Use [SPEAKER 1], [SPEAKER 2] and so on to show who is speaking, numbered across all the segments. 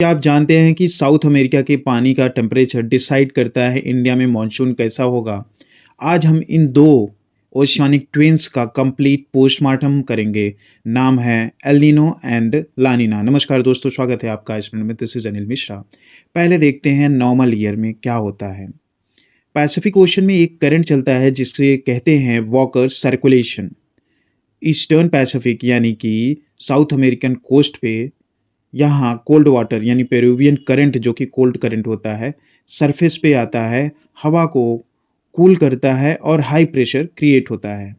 [SPEAKER 1] क्या आप जानते हैं कि साउथ अमेरिका के पानी का टेम्परेचर डिसाइड करता है इंडिया में मॉनसून कैसा होगा? आज हम इन दो ओशियानिक ट्विन्स का कंप्लीट पोस्टमार्टम करेंगे। नाम है एल नीनो एंड ला नीना। नमस्कार दोस्तों, स्वागत है आपका इस में। This is Anil Mishra. पहले देखते हैं नॉर्मल ईयर में क्या होता है। पैसिफिक ओशन में एक करंट चलता है जिससे कहते हैं वॉकर सर्कुलेशन। ईस्टर्न पैसिफिक यानी कि साउथ अमेरिकन कोस्ट पे यहाँ कोल्ड वाटर यानी पेरुवियन करंट जो कि कोल्ड करंट होता है, सरफेस पे आता है, हवा को कूल करता है और हाई प्रेशर क्रिएट होता है।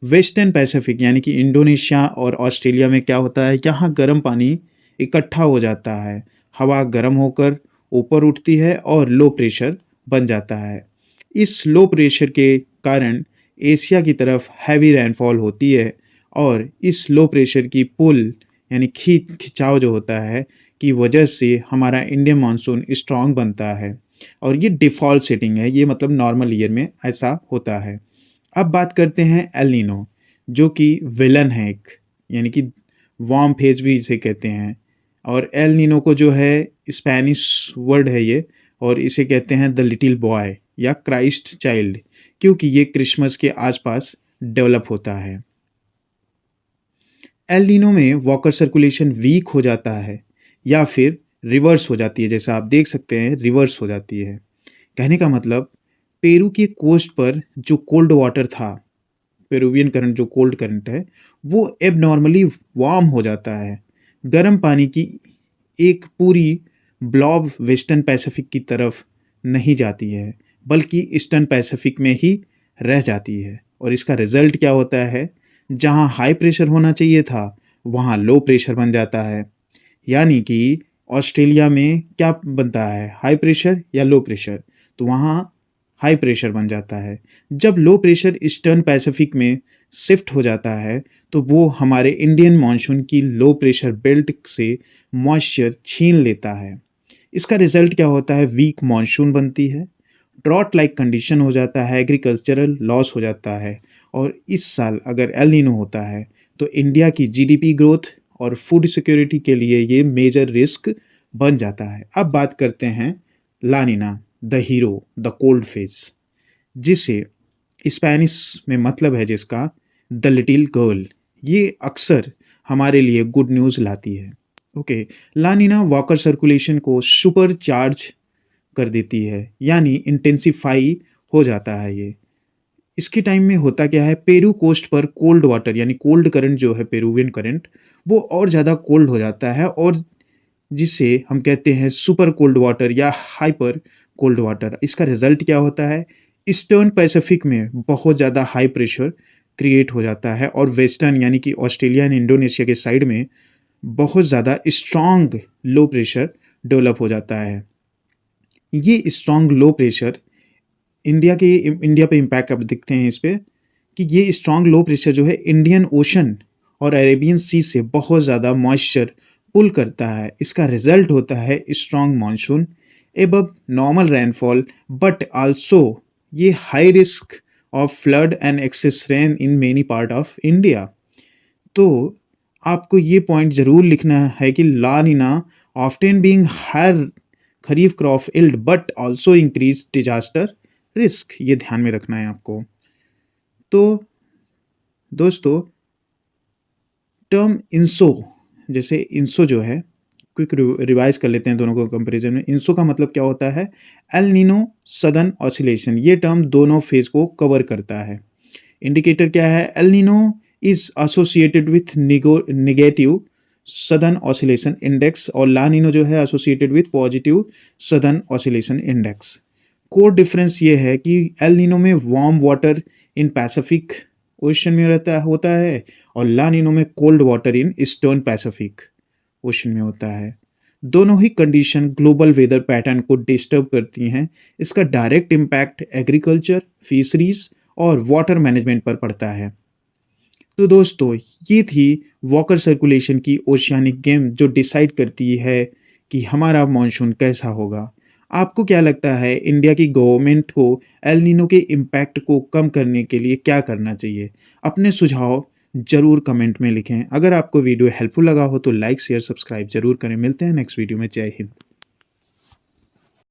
[SPEAKER 1] वेस्टर्न पैसिफिक यानी कि इंडोनेशिया और ऑस्ट्रेलिया में क्या होता है, यहाँ गर्म पानी इकट्ठा हो जाता है, हवा गर्म होकर ऊपर उठती है और लो प्रेशर बन जाता है। इस लो प्रेशर के कारण एशिया की तरफ हैवी रेनफॉल होती है और इस लो प्रेशर की पुल यानी खिंचाव जो होता है की वजह से हमारा इंडियन मानसून स्ट्रांग बनता है और ये डिफ़ॉल्ट सेटिंग है। ये मतलब नॉर्मल ईयर में ऐसा होता है। अब बात करते हैं एल नीनो जो कि विलन है एक, यानी कि वार्म फेज भी इसे कहते हैं। और एल नीनो को जो है स्पेनिश वर्ड है ये, और इसे कहते हैं द लिटिल बॉय या क्राइस्ट चाइल्ड, क्योंकि ये क्रिसमस के आसपास डेवलप होता है। एल नीनो में वॉकर सर्कुलेशन वीक हो जाता है या फिर रिवर्स हो जाती है। जैसा आप देख सकते हैं रिवर्स हो जाती है। कहने का मतलब पेरू के कोस्ट पर जो कोल्ड वाटर था, पेरुवियन करंट जो कोल्ड करंट है, वो एब नॉर्मली वार्म हो जाता है। गर्म पानी की एक पूरी ब्लॉब वेस्टर्न पैसिफिक की तरफ नहीं जाती है बल्कि ईस्टर्न पैसिफिक में ही रह जाती है। और इसका रिजल्ट क्या होता है, जहाँ हाई प्रेशर होना चाहिए था वहाँ लो प्रेशर बन जाता है। यानी कि ऑस्ट्रेलिया में क्या बनता है, हाई प्रेशर या लो प्रेशर, तो वहाँ हाई प्रेशर बन जाता है। जब लो प्रेशर ईस्टर्न पैसिफिक में शिफ्ट हो जाता है तो वो हमारे इंडियन मॉनसून की लो प्रेशर बेल्ट से मॉइस्चर छीन लेता है। इसका रिजल्ट क्या होता है, वीक मॉनसून बनती है, ड्रॉट लाइक कंडीशन हो जाता है, एग्रीकल्चरल लॉस हो जाता है। और इस साल अगर एल नीनो होता है तो इंडिया की जीडीपी ग्रोथ और फूड सिक्योरिटी के लिए ये मेजर रिस्क बन जाता है। अब बात करते हैं La Nina, the hero, the cold phase, जिसे स्पेनिश में मतलब है जिसका द लिटिल गर्ल। ये अक्सर हमारे लिए गुड न्यूज़ लाती है। ओके, ला नीना वॉकर सर्कुलेशन को सुपर चार्ज कर देती है, यानी इंटेंसिफाई हो जाता है ये। इसके टाइम में होता क्या है, पेरू कोस्ट पर कोल्ड वाटर यानी कोल्ड करंट जो है पेरुवियन करंट, वो और ज़्यादा कोल्ड हो जाता है और जिसे हम कहते हैं सुपर कोल्ड वाटर या हाइपर कोल्ड वाटर। इसका रिजल्ट क्या होता है, ईस्टर्न पैसिफिक में बहुत ज़्यादा हाई प्रेशर क्रिएट हो जाता है और वेस्टर्न यानी कि ऑस्ट्रेलिया एंड इंडोनेशिया के साइड में बहुत ज़्यादा स्ट्रॉन्ग लो प्रेशर डेवलप हो जाता है। ये स्ट्रॉन्ग लो प्रेशर इंडिया पे इम्पैक्ट अब दिखते हैं इस पे, कि ये स्ट्रॉन्ग लो प्रेशर जो है इंडियन ओशन और अरेबियन सी से बहुत ज़्यादा मॉइस्चर पुल करता है। इसका रिजल्ट होता है strong monsoon above normal rainfall, but also ये high risk of flood and excess rain in many part of India. तो आपको ये पॉइंट ज़रूर लिखना है कि La Nina often being higher kharif crop yield but also increase disaster risk, ये ध्यान में रखना है आपको। तो दोस्तों, टर्म इंसो, जैसे इंसो जो है, क्विक रिवाइज कर लेते हैं दोनों को कंपैरिजन में। इंसो का मतलब क्या होता है, एल नीनो सदर्न ऑसिलेशन। ये टर्म दोनों फेज को कवर करता है। इंडिकेटर क्या है, El Nino is associated with negative southern oscillation index और ला नीनो जो है associated with positive southern oscillation index. Core difference ये है कि एल नीनो में warm water in Pacific ocean में होता है और ला नीनो में cold water in eastern Pacific ocean में होता है। दोनों ही कंडीशन ग्लोबल वेदर पैटर्न को डिस्टर्ब करती हैं। इसका डायरेक्ट इम्पैक्ट एग्रीकल्चर, फिशरीज और वाटर मैनेजमेंट पर पड़ता है। तो दोस्तों, ये थी वॉकर सर्कुलेशन की ओशियानिक गेम जो डिसाइड करती है कि हमारा मॉनसून कैसा होगा। आपको क्या लगता है, इंडिया की गवर्नमेंट को एल नीनो के इम्पैक्ट को कम करने के लिए क्या करना चाहिए? अपने सुझाव ज़रूर कमेंट में लिखें। अगर आपको वीडियो हेल्पफुल लगा हो तो लाइक शेयर सब्सक्राइब ज़रूर करें। मिलते हैं नेक्स्ट वीडियो में। जय हिंद।